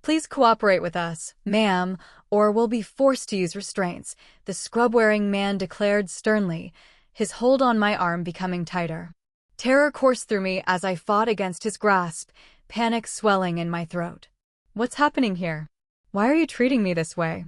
Please cooperate with us, ma'am, or we'll be forced to use restraints, the scrub-wearing man declared sternly, his hold on my arm becoming tighter. Terror coursed through me as I fought against his grasp, panic swelling in my throat. What's happening here? Why are you treating me this way?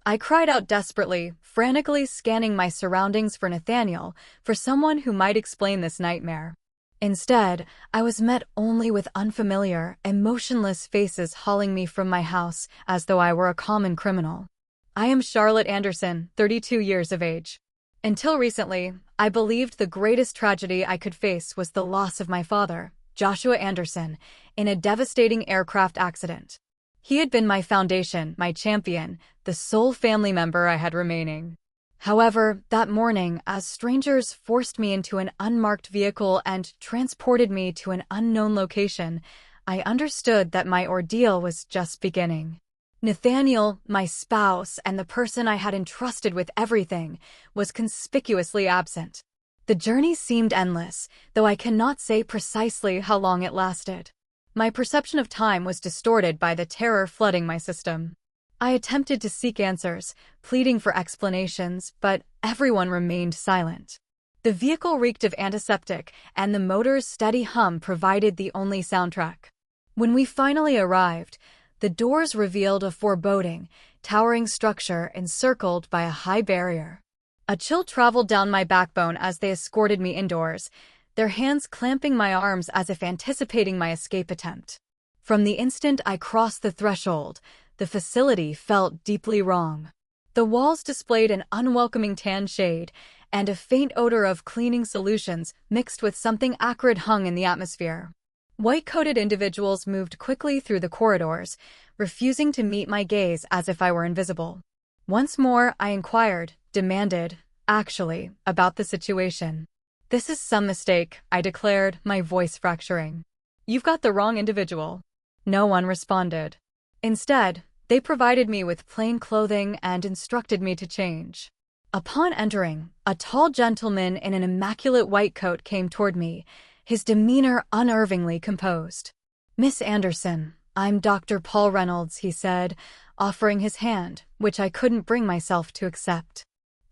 I cried out desperately, frantically scanning my surroundings for Nathaniel, for someone who might explain this nightmare. Instead, I was met only with unfamiliar, emotionless faces hauling me from my house as though I were a common criminal. I am Charlotte Anderson, 32 years of age. Until recently, I believed the greatest tragedy I could face was the loss of my father, Joshua Anderson, in a devastating aircraft accident. He had been my foundation, my champion, the sole family member I had remaining. However, that morning, as strangers forced me into an unmarked vehicle and transported me to an unknown location, I understood that my ordeal was just beginning. Nathaniel, my spouse and the person I had entrusted with everything, was conspicuously absent. The journey seemed endless, though I cannot say precisely how long it lasted. My perception of time was distorted by the terror flooding my system. I attempted to seek answers, pleading for explanations, but everyone remained silent. The vehicle reeked of antiseptic, and the motor's steady hum provided the only soundtrack. When we finally arrived, the doors revealed a foreboding, towering structure encircled by a high barrier. A chill traveled down my backbone as they escorted me indoors, their hands clamping my arms as if anticipating my escape attempt. From the instant I crossed the threshold, the facility felt deeply wrong. The walls displayed an unwelcoming tan shade, and a faint odor of cleaning solutions mixed with something acrid hung in the atmosphere. White-coated individuals moved quickly through the corridors, refusing to meet my gaze as if I were invisible. Once more, I inquired, demanded, actually, about the situation. "This is some mistake," I declared, my voice fracturing. "You've got the wrong individual." No one responded. Instead, they provided me with plain clothing and instructed me to change. Upon entering, a tall gentleman in an immaculate white coat came toward me, his demeanor unnervingly composed. "Miss Anderson, I'm Dr. Paul Reynolds," he said, offering his hand, which I couldn't bring myself to accept.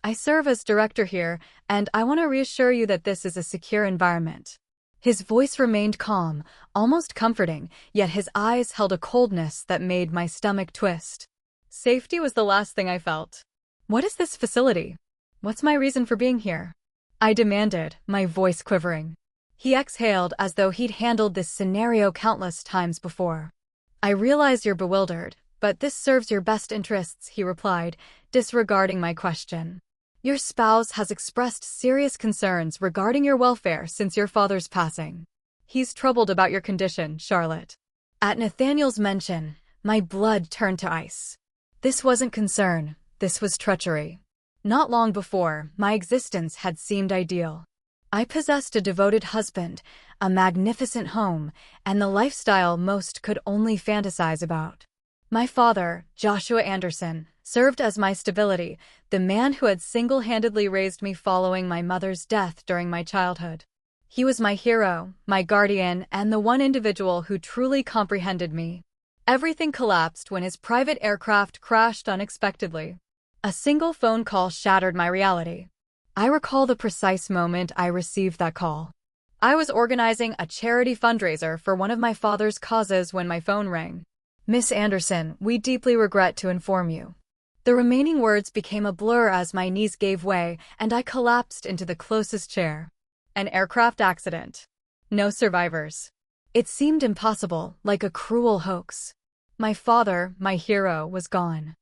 "I serve as director here, and I want to reassure you that this is a secure environment." His voice remained calm, almost comforting, yet his eyes held a coldness that made my stomach twist. Safety was the last thing I felt. "What is this facility? What's my reason for being here?" I demanded, my voice quivering. He exhaled as though he'd handled this scenario countless times before. "I realize you're bewildered, but this serves your best interests," he replied, disregarding my question. "Your spouse has expressed serious concerns regarding your welfare since your father's passing. He's troubled about your condition, Charlotte." At Nathaniel's mention, my blood turned to ice. This wasn't concern, this was treachery. Not long before, my existence had seemed ideal. I possessed a devoted husband, a magnificent home, and the lifestyle most could only fantasize about. My father, Joshua Anderson, served as my stability, the man who had single-handedly raised me following my mother's death during my childhood. He was my hero, my guardian, and the one individual who truly comprehended me. Everything collapsed when his private aircraft crashed unexpectedly. A single phone call shattered my reality. I recall the precise moment I received that call. I was organizing a charity fundraiser for one of my father's causes when my phone rang. "Miss Anderson, we deeply regret to inform you." The remaining words became a blur as my knees gave way and I collapsed into the closest chair. An aircraft accident. No survivors. It seemed impossible, like a cruel hoax. My father, my hero, was gone.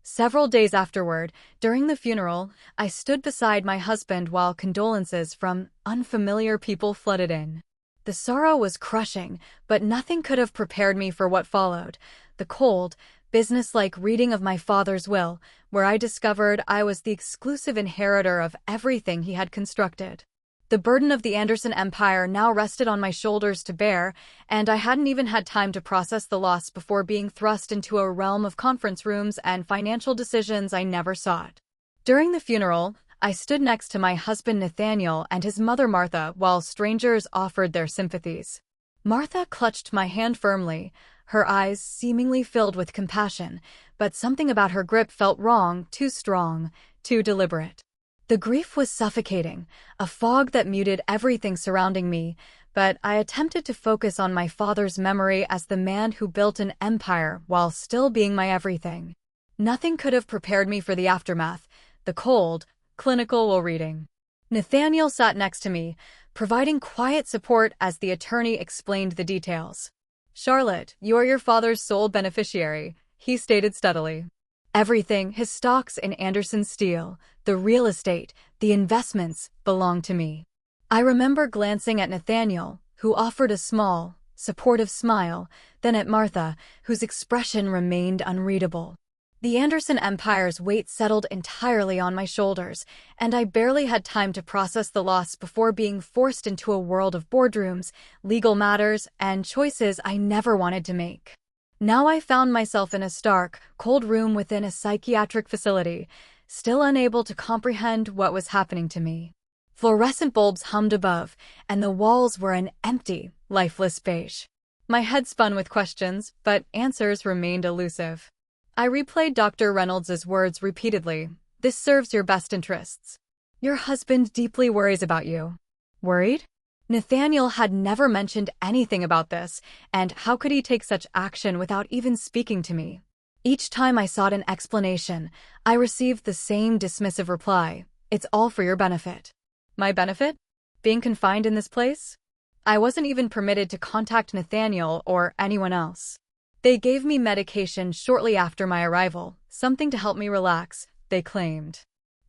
Several days afterward, during the funeral, I stood beside my husband while condolences from unfamiliar people flooded in. The sorrow was crushing, but nothing could have prepared me for what followed. The cold, business-like reading of my father's will, where I discovered I was the exclusive inheritor of everything he had constructed. The burden of the Anderson empire now rested on my shoulders to bear, and I hadn't even had time to process the loss before being thrust into a realm of conference rooms and financial decisions I never sought. During the funeral, I stood next to my husband Nathaniel and his mother Martha while strangers offered their sympathies. Martha clutched my hand firmly, her eyes seemingly filled with compassion, but something about her grip felt wrong, too strong, too deliberate. The grief was suffocating, a fog that muted everything surrounding me, but I attempted to focus on my father's memory as the man who built an empire while still being my everything. Nothing could have prepared me for the aftermath, the cold, clinical reading. Nathaniel sat next to me, providing quiet support as the attorney explained the details. "Charlotte, you're your father's sole beneficiary," he stated steadily. "Everything, his stocks in Anderson Steel, the real estate, the investments, belong to me." I remember glancing at Nathaniel, who offered a small, supportive smile, then at Martha, whose expression remained unreadable. The Anderson empire's weight settled entirely on my shoulders, and I barely had time to process the loss before being forced into a world of boardrooms, legal matters, and choices I never wanted to make. Now I found myself in a stark, cold room within a psychiatric facility, still unable to comprehend what was happening to me. Fluorescent bulbs hummed above, and the walls were an empty, lifeless beige. My head spun with questions, but answers remained elusive. I replayed Dr. Reynolds's words repeatedly. "This serves your best interests. Your husband deeply worries about you." Worried? Nathaniel had never mentioned anything about this, and how could he take such action without even speaking to me? Each time I sought an explanation, I received the same dismissive reply: "It's all for your benefit." My benefit? Being confined in this place? I wasn't even permitted to contact Nathaniel or anyone else. They gave me medication shortly after my arrival, something to help me relax, they claimed.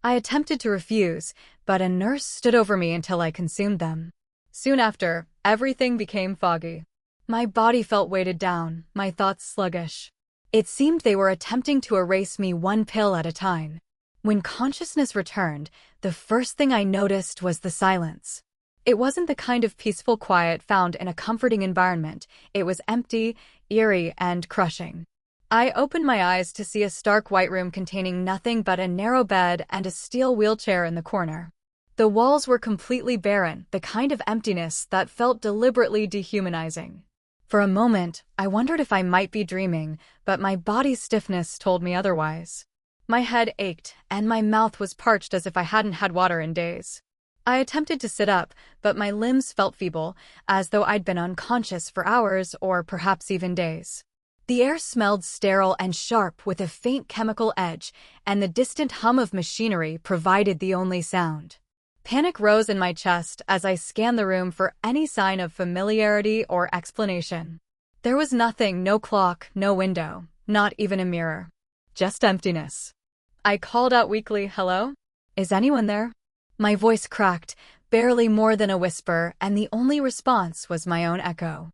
I attempted to refuse, but a nurse stood over me until I consumed them. Soon after, everything became foggy. My body felt weighted down, my thoughts sluggish. It seemed they were attempting to erase me one pill at a time. When consciousness returned, the first thing I noticed was the silence. It wasn't the kind of peaceful quiet found in a comforting environment. It was empty, eerie, and crushing. I opened my eyes to see a stark white room containing nothing but a narrow bed and a steel wheelchair in the corner. The walls were completely barren, the kind of emptiness that felt deliberately dehumanizing. For a moment, I wondered if I might be dreaming, but my body's stiffness told me otherwise. My head ached, and my mouth was parched as if I hadn't had water in days. I attempted to sit up, but my limbs felt feeble, as though I'd been unconscious for hours or perhaps even days. The air smelled sterile and sharp with a faint chemical edge, and the distant hum of machinery provided the only sound. Panic rose in my chest as I scanned the room for any sign of familiarity or explanation. There was nothing, no clock, no window, not even a mirror. Just emptiness. I called out weakly, "Hello? Is anyone there?" My voice cracked, barely more than a whisper, and the only response was my own echo.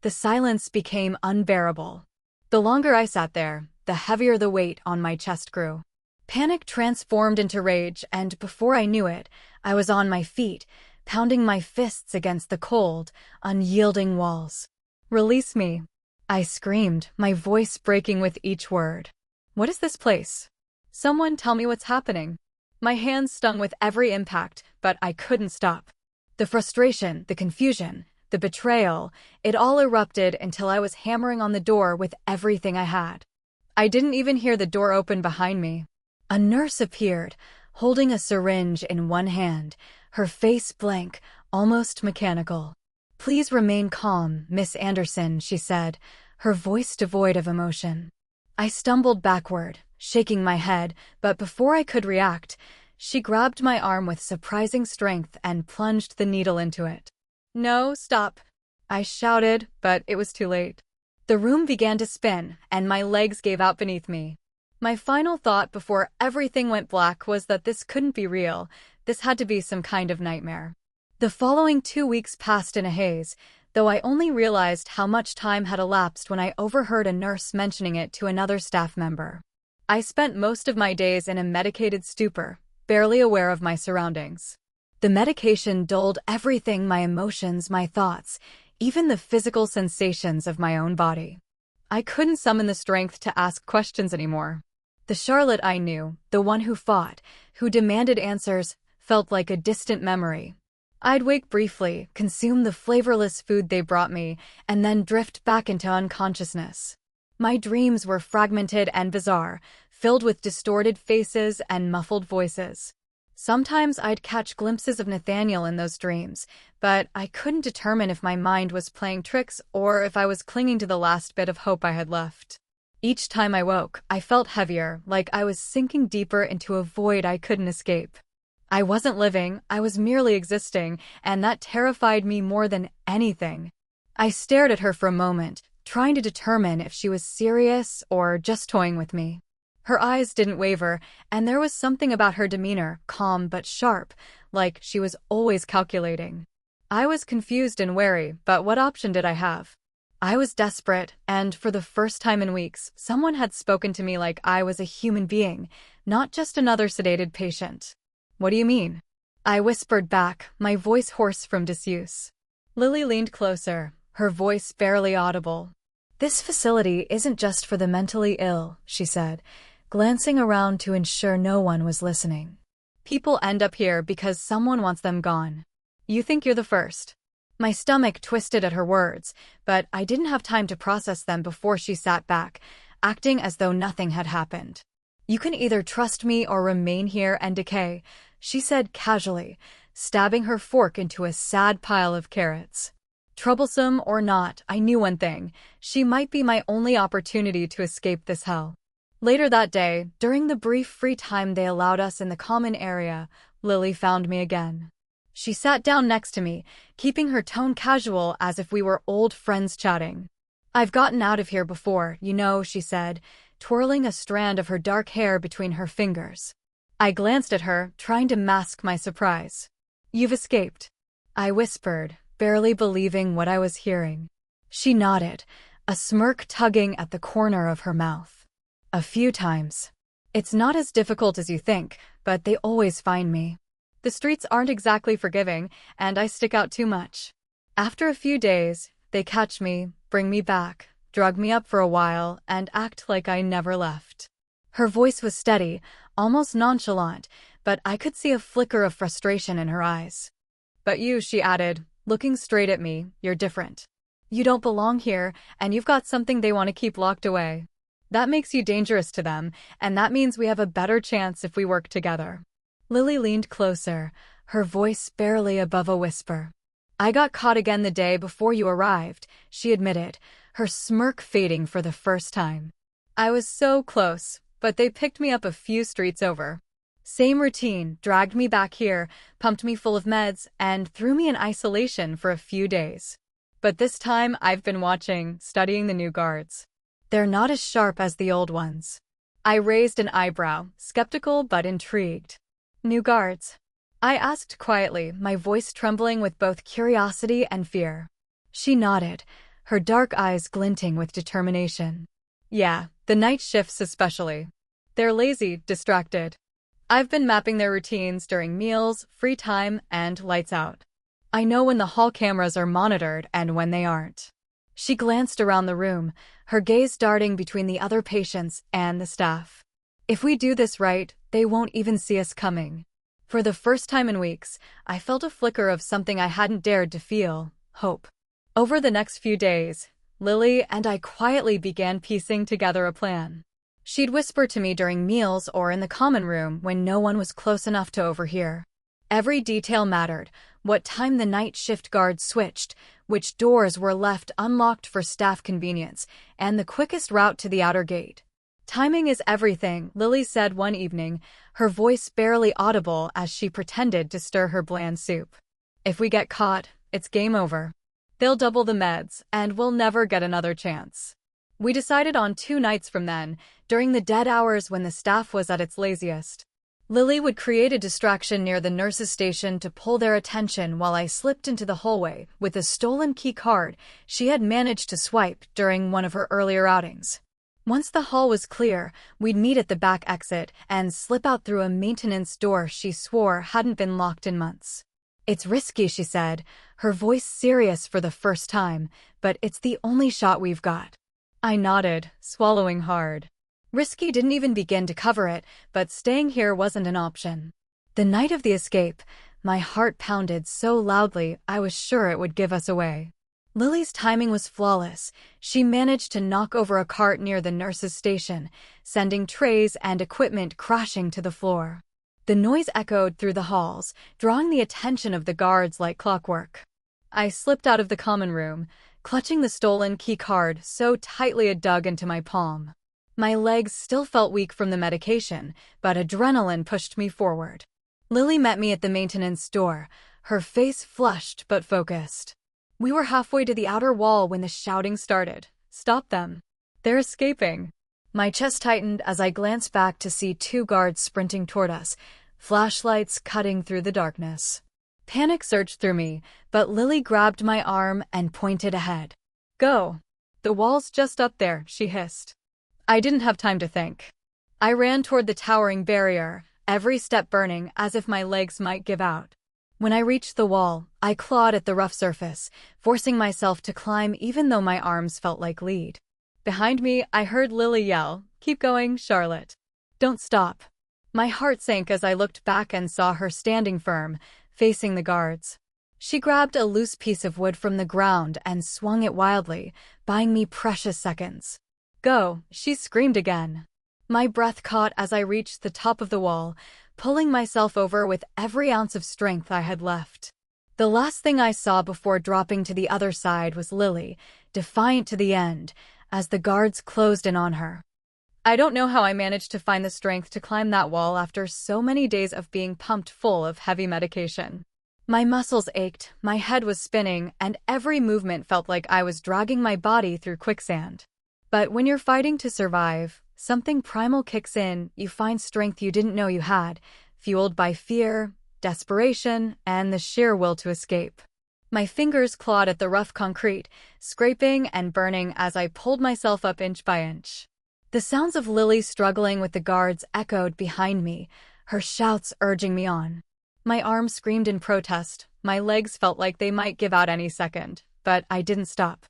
The silence became unbearable. The longer I sat there, the heavier the weight on my chest grew. Panic transformed into rage, and before I knew it, I was on my feet, pounding my fists against the cold, unyielding walls. "Release me," I screamed, my voice breaking with each word. "What is this place? Someone tell me what's happening." My hands stung with every impact, but I couldn't stop. The frustration, the confusion, the betrayal, it all erupted until I was hammering on the door with everything I had. I didn't even hear the door open behind me. A nurse appeared, holding a syringe in one hand, her face blank, almost mechanical. "Please remain calm, Miss Anderson," she said, her voice devoid of emotion. I stumbled backward, shaking my head, but before I could react, she grabbed my arm with surprising strength and plunged the needle into it. "No, stop," I shouted, but it was too late. The room began to spin, and my legs gave out beneath me. My final thought before everything went black was that this couldn't be real. This had to be some kind of nightmare. The following 2 weeks passed in a haze, though I only realized how much time had elapsed when I overheard a nurse mentioning it to another staff member. I spent most of my days in a medicated stupor, barely aware of my surroundings. The medication dulled everything: my emotions, my thoughts, even the physical sensations of my own body. I couldn't summon the strength to ask questions anymore. The Charlotte I knew, the one who fought, who demanded answers, felt like a distant memory. I'd wake briefly, consume the flavorless food they brought me, and then drift back into unconsciousness. My dreams were fragmented and bizarre, filled with distorted faces and muffled voices. Sometimes I'd catch glimpses of Nathaniel in those dreams, but I couldn't determine if my mind was playing tricks or if I was clinging to the last bit of hope I had left. Each time I woke, I felt heavier, like I was sinking deeper into a void I couldn't escape. I wasn't living, I was merely existing, and that terrified me more than anything. I stared at her for a moment, trying to determine if she was serious or just toying with me. Her eyes didn't waver, and there was something about her demeanor, calm but sharp, like she was always calculating. I was confused and wary, but what option did I have? I was desperate, and for the first time in weeks, someone had spoken to me like I was a human being, not just another sedated patient. "What do you mean?" I whispered back, my voice hoarse from disuse. Lily leaned closer, her voice barely audible. "This facility isn't just for the mentally ill," she said, glancing around to ensure no one was listening. "People end up here because someone wants them gone. You think you're the first." My stomach twisted at her words, but I didn't have time to process them before she sat back, acting as though nothing had happened. "You can either trust me or remain here and decay," she said casually, stabbing her fork into a sad pile of carrots. Troublesome or not, I knew one thing: she might be my only opportunity to escape this hell. Later that day, during the brief free time they allowed us in the common area, Lily found me again. She sat down next to me, keeping her tone casual as if we were old friends chatting. "I've gotten out of here before, you know," she said, twirling a strand of her dark hair between her fingers. I glanced at her, trying to mask my surprise. "You've escaped," I whispered, barely believing what I was hearing. She nodded, a smirk tugging at the corner of her mouth. "A few times. It's not as difficult as you think, but they always find me. The streets aren't exactly forgiving, and I stick out too much. After a few days, they catch me, bring me back, drug me up for a while, and act like I never left." Her voice was steady, almost nonchalant, but I could see a flicker of frustration in her eyes. "But you," she added, looking straight at me, "you're different. You don't belong here, and you've got something they want to keep locked away. That makes you dangerous to them, and that means we have a better chance if we work together." Lily leaned closer, her voice barely above a whisper. "I got caught again the day before you arrived," she admitted, her smirk fading for the first time. "I was so close, but they picked me up a few streets over. Same routine, dragged me back here, pumped me full of meds, and threw me in isolation for a few days. But this time I've been watching, studying the new guards. They're not as sharp as the old ones." I raised an eyebrow, skeptical but intrigued. "New guards?" I asked quietly, my voice trembling with both curiosity and fear. She nodded, her dark eyes glinting with determination. "Yeah, the night shifts especially. They're lazy, distracted. I've been mapping their routines during meals, free time, and lights out. I know when the hall cameras are monitored and when they aren't." She glanced around the room, her gaze darting between the other patients and the staff. "If we do this right, they won't even see us coming." For the first time in weeks, I felt a flicker of something I hadn't dared to feel: hope. Over the next few days, Lily and I quietly began piecing together a plan. She'd whisper to me during meals or in the common room when no one was close enough to overhear. Every detail mattered: what time the night shift guards switched, which doors were left unlocked for staff convenience, and the quickest route to the outer gate. "Timing is everything," Lily said one evening, her voice barely audible as she pretended to stir her bland soup. "If we get caught, it's game over. They'll double the meds, and we'll never get another chance." We decided on 2 nights from then, during the dead hours when the staff was at its laziest. Lily would create a distraction near the nurse's station to pull their attention while I slipped into the hallway with a stolen key card she had managed to swipe during one of her earlier outings. Once the hall was clear, we'd meet at the back exit and slip out through a maintenance door she swore hadn't been locked in months. "It's risky," she said, her voice serious for the first time, "but it's the only shot we've got." I nodded, swallowing hard. Risky didn't even begin to cover it, but staying here wasn't an option. The night of the escape, My heart pounded so loudly I was sure it would give us away. Lily's timing was flawless. She managed to knock over a cart near the nurse's station, sending trays and equipment crashing to the floor. The noise echoed through the halls, drawing the attention of the guards like clockwork. I slipped out of the common room, clutching the stolen key card so tightly it dug into my palm. My legs still felt weak from the medication, but adrenaline pushed me forward. Lily met me at the maintenance door, her face flushed but focused. We were halfway to the outer wall when the shouting started. "Stop them! They're escaping!" My chest tightened as I glanced back to see two guards sprinting toward us, flashlights cutting through the darkness. Panic surged through me, but Lily grabbed my arm and pointed ahead. "Go! The wall's just up there," she hissed. I didn't have time to think. I ran toward the towering barrier, every step burning as if my legs might give out. When I reached the wall, I clawed at the rough surface, forcing myself to climb even though my arms felt like lead. Behind me, I heard Lily yell, "Keep going, Charlotte. Don't stop." My heart sank as I looked back and saw her standing firm, facing the guards. She grabbed a loose piece of wood from the ground and swung it wildly, buying me precious seconds. "Go," she screamed again. My breath caught as I reached the top of the wall, pulling myself over with every ounce of strength I had left. The last thing I saw before dropping to the other side was Lily, defiant to the end, as the guards closed in on her. I don't know how I managed to find the strength to climb that wall after so many days of being pumped full of heavy medication. My muscles ached, my head was spinning, and every movement felt like I was dragging my body through quicksand. But when you're fighting to survive, something primal kicks in. You find strength you didn't know you had, fueled by fear, desperation, and the sheer will to escape. My fingers clawed at the rough concrete, scraping and burning as I pulled myself up inch by inch. The sounds of Lily struggling with the guards echoed behind me, her shouts urging me on. My arms screamed in protest, my legs felt like they might give out any second, but I didn't stop.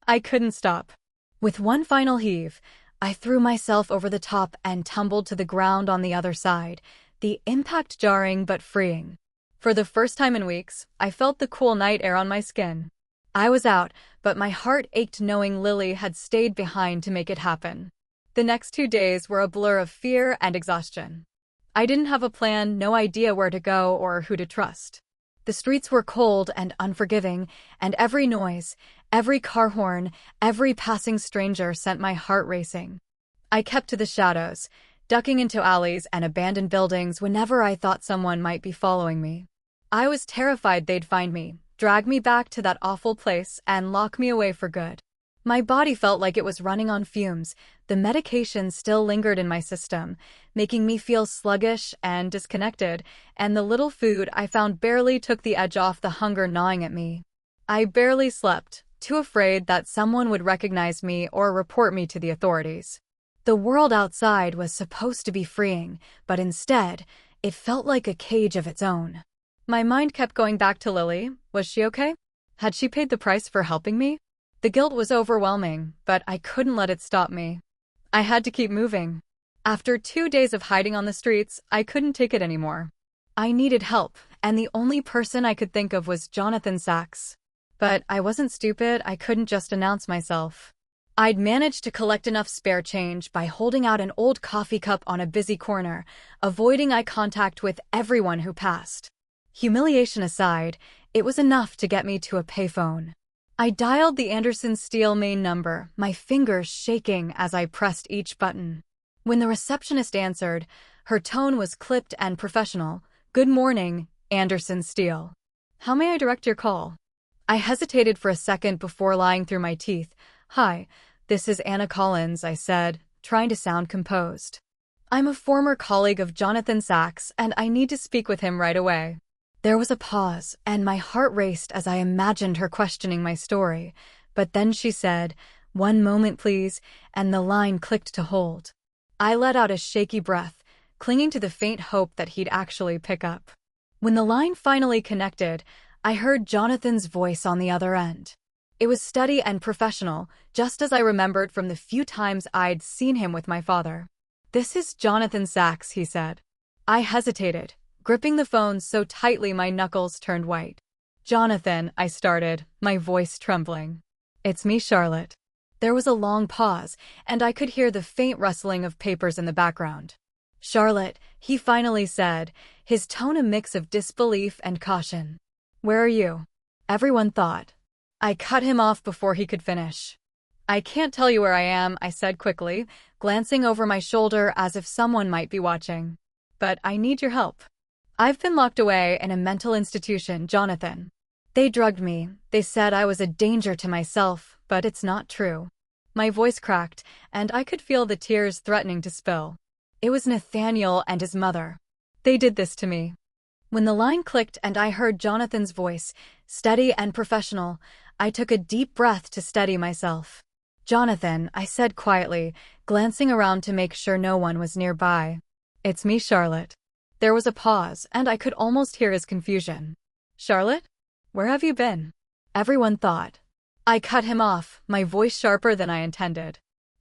I couldn't stop. With one final heave, I threw myself over the top and tumbled to the ground on the other side, the impact jarring but freeing. For the first time in weeks, I felt the cool night air on my skin. I was out, but my heart ached knowing Lily had stayed behind to make it happen. The next 2 days were a blur of fear and exhaustion. I didn't have a plan, no idea where to go or who to trust. The streets were cold and unforgiving, and every noise, every car horn, every passing stranger sent my heart racing. I kept to the shadows, ducking into alleys and abandoned buildings whenever I thought someone might be following me. I was terrified they'd find me, drag me back to that awful place, and lock me away for good. My body felt like it was running on fumes. The medication still lingered in my system, making me feel sluggish and disconnected, and the little food I found barely took the edge off the hunger gnawing at me. I barely slept, too afraid that someone would recognize me or report me to the authorities. The world outside was supposed to be freeing, but instead, it felt like a cage of its own. My mind kept going back to Lily. Was she okay? Had she paid the price for helping me? The guilt was overwhelming, but I couldn't let it stop me. I had to keep moving. After 2 days of hiding on the streets, I couldn't take it anymore. I needed help, and the only person I could think of was Jonathan Sachs. But I wasn't stupid, I couldn't just announce myself. I'd managed to collect enough spare change by holding out an old coffee cup on a busy corner, avoiding eye contact with everyone who passed. Humiliation aside, it was enough to get me to a payphone. I dialed the Anderson Steel main number, my fingers shaking as I pressed each button. When the receptionist answered, her tone was clipped and professional. "Good morning, Anderson Steel. How may I direct your call?" I hesitated for a second before lying through my teeth. "Hi, this is Anna Collins," I said, trying to sound composed. "I'm a former colleague of Jonathan Sachs, and I need to speak with him right away." There was a pause, and my heart raced as I imagined her questioning my story. But then she said, "One moment, please," and the line clicked to hold. I let out a shaky breath, clinging to the faint hope that he'd actually pick up. When the line finally connected, I heard Jonathan's voice on the other end. It was steady and professional, just as I remembered from the few times I'd seen him with my father. "This is Jonathan Sachs," he said. I hesitated, gripping the phone so tightly my knuckles turned white. "Jonathan," I started, my voice trembling. "It's me, Charlotte." There was a long pause, and I could hear the faint rustling of papers in the background. "Charlotte," he finally said, his tone a mix of disbelief and caution. "Where are you?" Everyone thought. I cut him off before he could finish. "I can't tell you where I am," I said quickly, glancing over my shoulder as if someone might be watching. "But I need your help. I've been locked away in a mental institution, Jonathan. They drugged me. They said I was a danger to myself, but it's not true." My voice cracked, and I could feel the tears threatening to spill. It was Nathaniel and his mother. They did this to me. When the line clicked and I heard Jonathan's voice, steady and professional, I took a deep breath to steady myself. "Jonathan," I said quietly, glancing around to make sure no one was nearby. "It's me, Charlotte." There was a pause, and I could almost hear his confusion. "Charlotte? Where have you been?" Everyone thought. I cut him off, my voice sharper than I intended.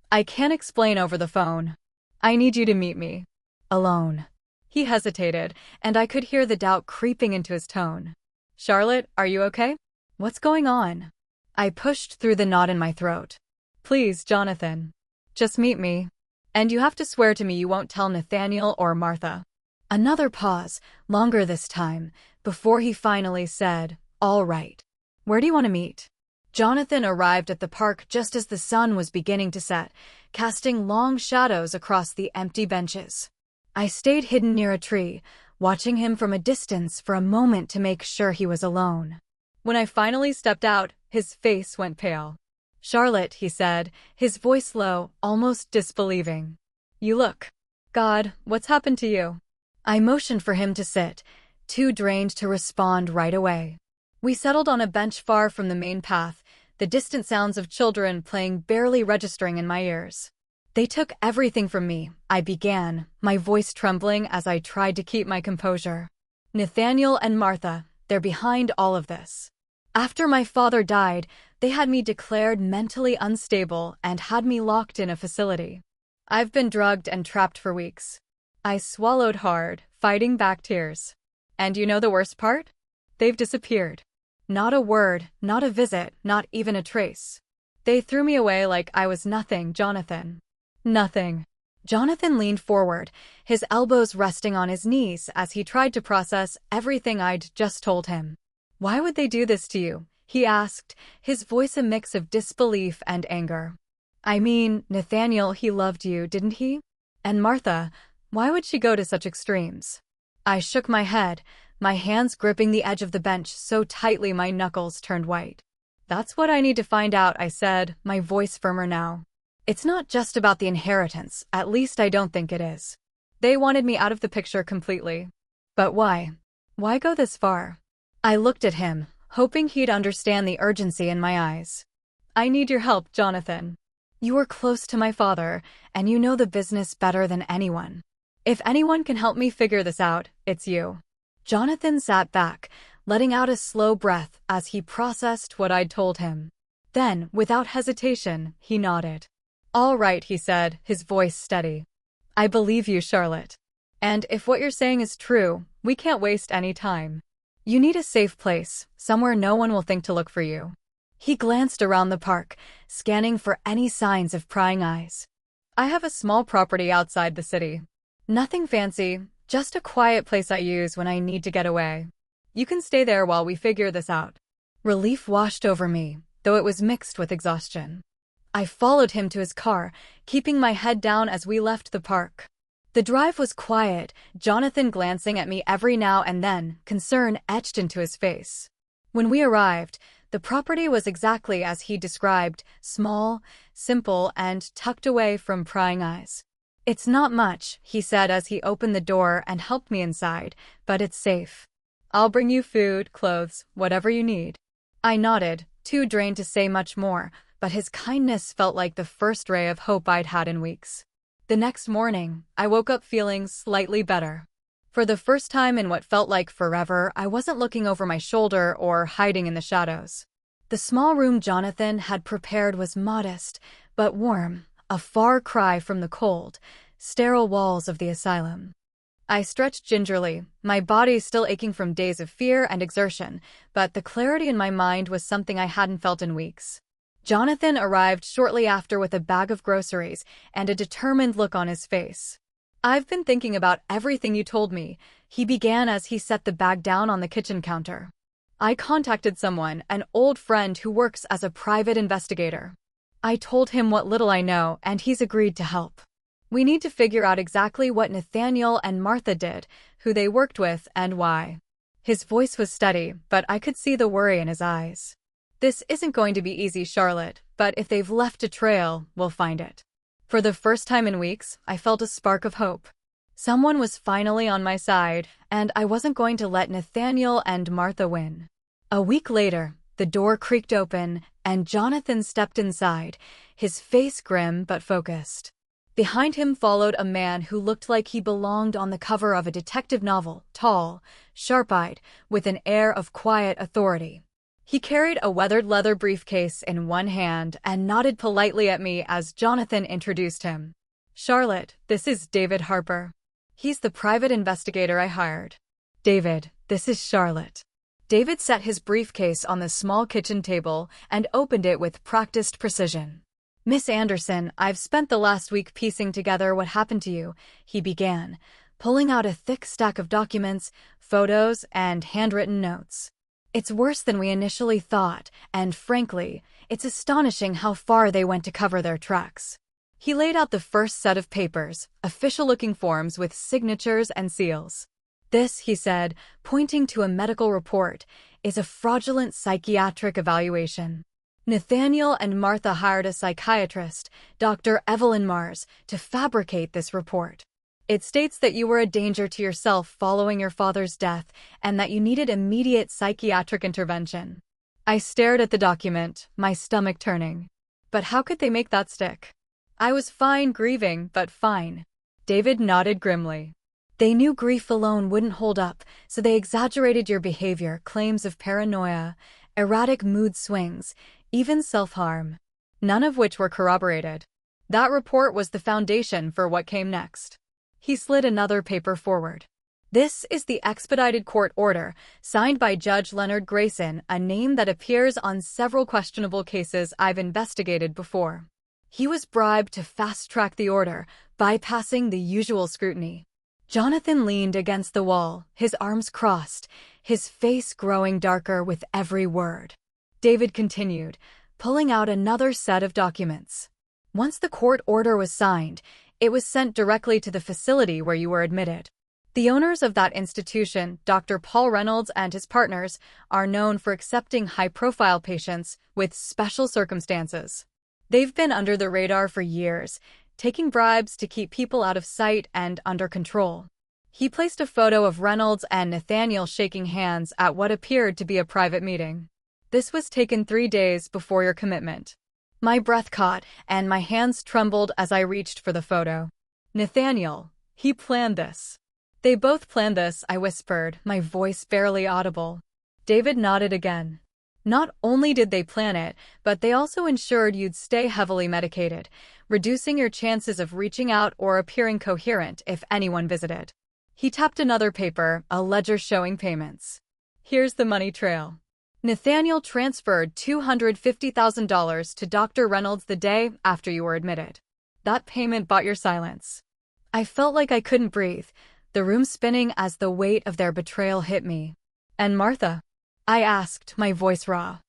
"I can't explain over the phone. I need you to meet me. Alone." He hesitated, and I could hear the doubt creeping into his tone. "Charlotte, are you okay? What's going on?" I pushed through the knot in my throat. "Please, Jonathan. Just meet me. And you have to swear to me you won't tell Nathaniel or Martha." Another pause, longer this time, before he finally said, "All right. Where do you want to meet?" Jonathan arrived at the park just as the sun was beginning to set, casting long shadows across the empty benches. I stayed hidden near a tree, watching him from a distance for a moment to make sure he was alone. When I finally stepped out, his face went pale. "Charlotte," he said, his voice low, almost disbelieving. "You look. God, what's happened to you?" I motioned for him to sit, too drained to respond right away. We settled on a bench far from the main path, the distant sounds of children playing barely registering in my ears. "They took everything from me," I began, my voice trembling as I tried to keep my composure. "Nathaniel and Martha, they're behind all of this. After my father died, they had me declared mentally unstable and had me locked in a facility. I've been drugged and trapped for weeks." I swallowed hard, fighting back tears. "And you know the worst part? They've disappeared. Not a word, not a visit, not even a trace. They threw me away like I was nothing, Jonathan. Nothing." Jonathan leaned forward, his elbows resting on his knees as he tried to process everything I'd just told him. "Why would they do this to you?" he asked, his voice a mix of disbelief and anger. "I mean, Nathaniel, he loved you, didn't he? And Martha, why would she go to such extremes?" I shook my head, my hands gripping the edge of the bench so tightly my knuckles turned white. "That's what I need to find out," I said, my voice firmer now. "It's not just about the inheritance, at least I don't think it is. They wanted me out of the picture completely. But why? Why go this far?" I looked at him, hoping he'd understand the urgency in my eyes. "I need your help, Jonathan. You are close to my father, and you know the business better than anyone. If anyone can help me figure this out, it's you." Jonathan sat back, letting out a slow breath as he processed what I'd told him. Then, without hesitation, he nodded. "All right," he said, his voice steady. "I believe you, Charlotte. And if what you're saying is true, we can't waste any time. You need a safe place, somewhere no one will think to look for you." He glanced around the park, scanning for any signs of prying eyes. "I have a small property outside the city. Nothing fancy, just a quiet place I use when I need to get away. You can stay there while we figure this out." Relief washed over me, though it was mixed with exhaustion. I followed him to his car, keeping my head down as we left the park. The drive was quiet, Jonathan glancing at me every now and then, concern etched into his face. When we arrived, the property was exactly as he described, small, simple, and tucked away from prying eyes. "It's not much," he said as he opened the door and helped me inside, "but it's safe. I'll bring you food, clothes, whatever you need." I nodded, too drained to say much more, but his kindness felt like the first ray of hope I'd had in weeks. The next morning, I woke up feeling slightly better. For the first time in what felt like forever, I wasn't looking over my shoulder or hiding in the shadows. The small room Jonathan had prepared was modest, but warm, a far cry from the cold, sterile walls of the asylum. I stretched gingerly, my body still aching from days of fear and exertion, but the clarity in my mind was something I hadn't felt in weeks. Jonathan arrived shortly after with a bag of groceries and a determined look on his face. "I've been thinking about everything you told me," he began as he set the bag down on the kitchen counter. "I contacted someone, an old friend who works as a private investigator. I told him what little I know, and he's agreed to help. We need to figure out exactly what Nathaniel and Martha did, who they worked with, and why." His voice was steady, but I could see the worry in his eyes. "This isn't going to be easy, Charlotte, but if they've left a trail, we'll find it." For the first time in weeks, I felt a spark of hope. Someone was finally on my side, and I wasn't going to let Nathaniel and Martha win. A week later, the door creaked open, and Jonathan stepped inside, his face grim but focused. Behind him followed a man who looked like he belonged on the cover of a detective novel, tall, sharp-eyed, with an air of quiet authority. He carried a weathered leather briefcase in one hand and nodded politely at me as Jonathan introduced him. "Charlotte, this is David Harper. He's the private investigator I hired." "David, this is Charlotte." David set his briefcase on the small kitchen table and opened it with practiced precision. "Miss Anderson, I've spent the last week piecing together what happened to you," he began, pulling out a thick stack of documents, photos, and handwritten notes. "It's worse than we initially thought, and frankly, it's astonishing how far they went to cover their tracks." He laid out the first set of papers, official-looking forms with signatures and seals. "This," he said, pointing to a medical report, "is a fraudulent psychiatric evaluation. Nathaniel and Martha hired a psychiatrist, Dr. Evelyn Mars, to fabricate this report. It states that you were a danger to yourself following your father's death and that you needed immediate psychiatric intervention." I stared at the document, my stomach turning. But how could they make that stick? I was fine grieving, but fine. David nodded grimly. "They knew grief alone wouldn't hold up, so they exaggerated your behavior, claims of paranoia, erratic mood swings, even self-harm, none of which were corroborated. That report was the foundation for what came next." He slid another paper forward. "This is the expedited court order, signed by Judge Leonard Grayson, a name that appears on several questionable cases I've investigated before. He was bribed to fast-track the order, bypassing the usual scrutiny." Jonathan leaned against the wall, his arms crossed, his face growing darker with every word. David continued, pulling out another set of documents. "Once the court order was signed, it was sent directly to the facility where you were admitted. The owners of that institution, Dr. Paul Reynolds and his partners, are known for accepting high-profile patients with special circumstances. They've been under the radar for years, taking bribes to keep people out of sight and under control." He placed a photo of Reynolds and Nathaniel shaking hands at what appeared to be a private meeting. "This was taken 3 days before your commitment." My breath caught, and my hands trembled as I reached for the photo. "Nathaniel, he planned this." "They both planned this," I whispered, my voice barely audible. David nodded again. "Not only did they plan it, but they also ensured you'd stay heavily medicated, reducing your chances of reaching out or appearing coherent if anyone visited." He tapped another paper, a ledger showing payments. "Here's the money trail. Nathaniel transferred $250,000 to Dr. Reynolds the day after you were admitted. That payment bought your silence." I felt like I couldn't breathe, the room spinning as the weight of their betrayal hit me. "And Martha?" I asked, my voice raw.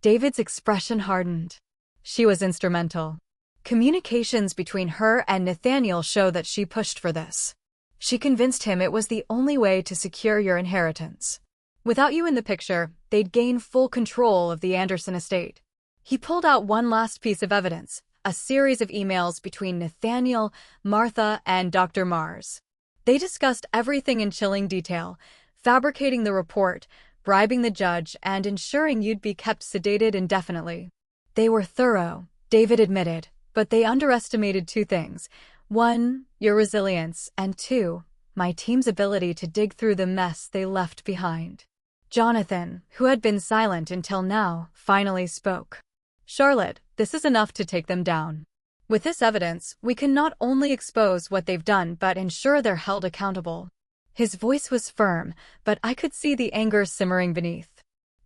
David's expression hardened. "She was instrumental. Communications between her and Nathaniel show that she pushed for this. She convinced him it was the only way to secure your inheritance. Without you in the picture, they'd gain full control of the Anderson estate." He pulled out one last piece of evidence, a series of emails between Nathaniel, Martha, and Dr. Mars. They discussed everything in chilling detail, fabricating the report, bribing the judge, and ensuring you'd be kept sedated indefinitely. "They were thorough," David admitted, "but they underestimated 2 things. 1, your resilience, and 2, my team's ability to dig through the mess they left behind." Jonathan, who had been silent until now, finally spoke. "Charlotte, this is enough to take them down. With this evidence, we can not only expose what they've done but ensure they're held accountable." His voice was firm, but I could see the anger simmering beneath.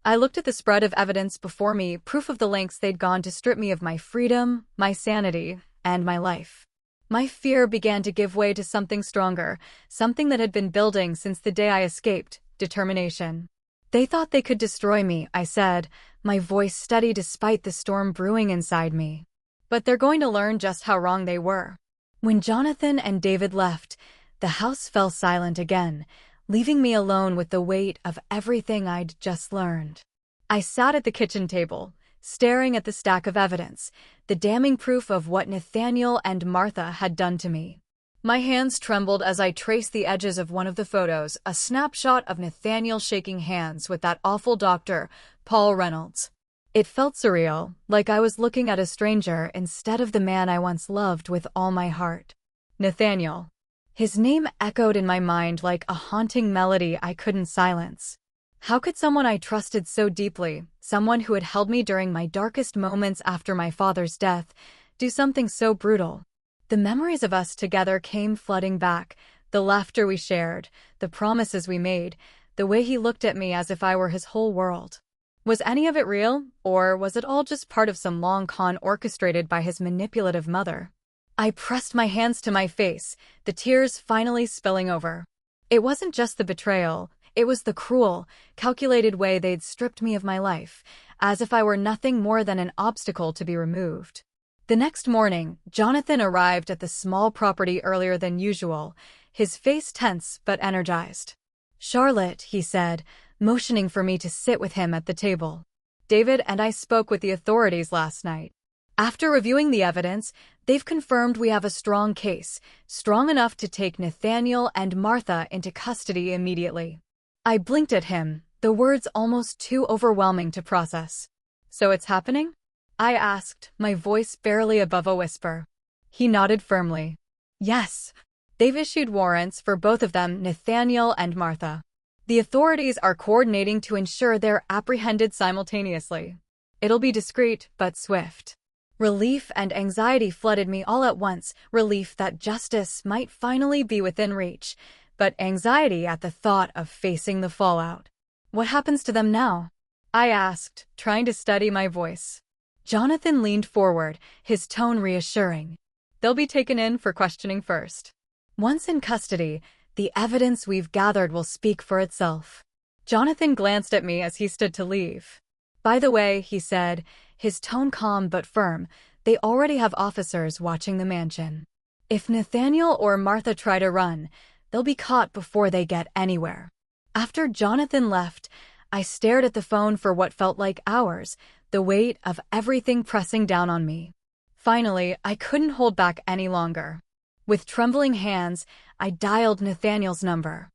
I looked at the spread of evidence before me, proof of the lengths they'd gone to strip me of my freedom, my sanity, and my life. My fear began to give way to something stronger, something that had been building since the day I escaped: determination. They thought they could destroy me, I said, my voice steady despite the storm brewing inside me. But they're going to learn just how wrong they were. When Jonathan and David left, the house fell silent again, leaving me alone with the weight of everything I'd just learned. I sat at the kitchen table, staring at the stack of evidence, the damning proof of what Nathaniel and Martha had done to me. My hands trembled as I traced the edges of one of the photos, a snapshot of Nathaniel shaking hands with that awful doctor, Paul Reynolds. It felt surreal, like I was looking at a stranger instead of the man I once loved with all my heart. Nathaniel. His name echoed in my mind like a haunting melody I couldn't silence. How could someone I trusted so deeply, someone who had held me during my darkest moments after my father's death, do something so brutal? The memories of us together came flooding back, the laughter we shared, the promises we made, the way he looked at me as if I were his whole world. Was any of it real, or was it all just part of some long con orchestrated by his manipulative mother? I pressed my hands to my face, the tears finally spilling over. It wasn't just the betrayal, it was the cruel, calculated way they'd stripped me of my life, as if I were nothing more than an obstacle to be removed. The next morning, Jonathan arrived at the small property earlier than usual, his face tense but energized. "Charlotte," he said, motioning for me to sit with him at the table. "David and I spoke with the authorities last night. After reviewing the evidence, they've confirmed we have a strong case, strong enough to take Nathaniel and Martha into custody immediately." I blinked at him, the words almost too overwhelming to process. "So it's happening?" I asked, my voice barely above a whisper. He nodded firmly. "Yes. They've issued warrants for both of them, Nathaniel and Martha. The authorities are coordinating to ensure they're apprehended simultaneously. It'll be discreet but swift." Relief and anxiety flooded me all at once, relief that justice might finally be within reach, but anxiety at the thought of facing the fallout. "What happens to them now?" I asked, trying to steady my voice. Jonathan leaned forward, his tone reassuring. "They'll be taken in for questioning first. Once in custody, the evidence we've gathered will speak for itself." Jonathan glanced at me as he stood to leave. "By the way," he said, his tone calm but firm, "they already have officers watching the mansion. If Nathaniel or Martha try to run, they'll be caught before they get anywhere." After Jonathan left, I stared at the phone for what felt like hours, the weight of everything pressing down on me. Finally, I couldn't hold back any longer. With trembling hands, I dialed Nathaniel's number.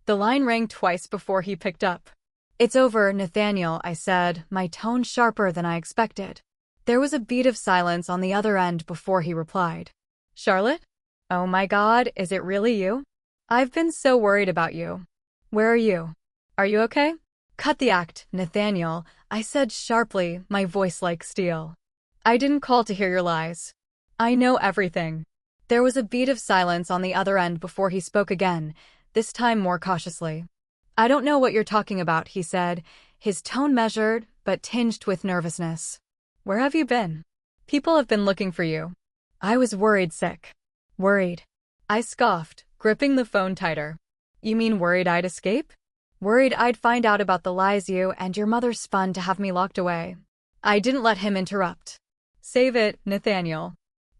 The line rang twice before he picked up. "It's over, Nathaniel," I said, my tone sharper than I expected. There was a beat of silence on the other end before he replied. "Charlotte? Oh my God, is it really you? I've been so worried about you. Where are you? Are you okay?" "Cut the act, Nathaniel," I said sharply, my voice like steel. "I didn't call to hear your lies. I know everything." There was a beat of silence on the other end before he spoke again, this time more cautiously. "I don't know what you're talking about," he said, his tone measured but tinged with nervousness. "Where have you been? People have been looking for you." I was worried sick. "Worried?" I scoffed, gripping the phone tighter. "You mean worried I'd escape? Worried I'd find out about the lies you and your mother spun to have me locked away." I didn't let him interrupt. "Save it, Nathaniel.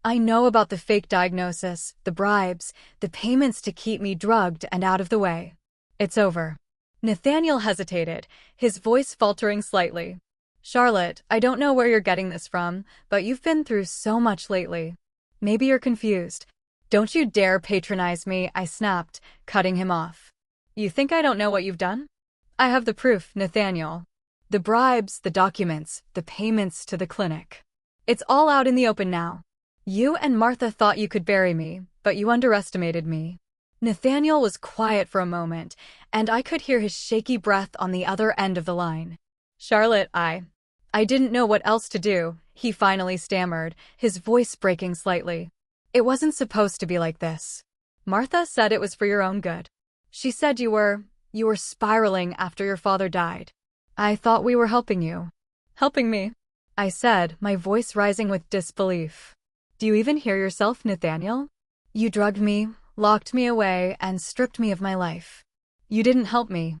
I know about the fake diagnosis, the bribes, the payments to keep me drugged and out of the way. It's over." Nathaniel hesitated, his voice faltering slightly. "Charlotte, I don't know where you're getting this from, but you've been through so much lately. Maybe you're confused." "Don't you dare patronize me," I snapped, cutting him off. "You think I don't know what you've done? I have the proof, Nathaniel. The bribes, the documents, the payments to the clinic. It's all out in the open now. You and Martha thought you could bury me, but you underestimated me." Nathaniel was quiet for a moment, and I could hear his shaky breath on the other end of the line. "Charlotte, I didn't know what else to do," he finally stammered, his voice breaking slightly. "It wasn't supposed to be like this. Martha said it was for your own good. She said you were spiraling after your father died. I thought we were helping you. Helping me? I said, my voice rising with disbelief. Do you even hear yourself, Nathaniel? You drugged me, locked me away, and stripped me of my life. You didn't help me,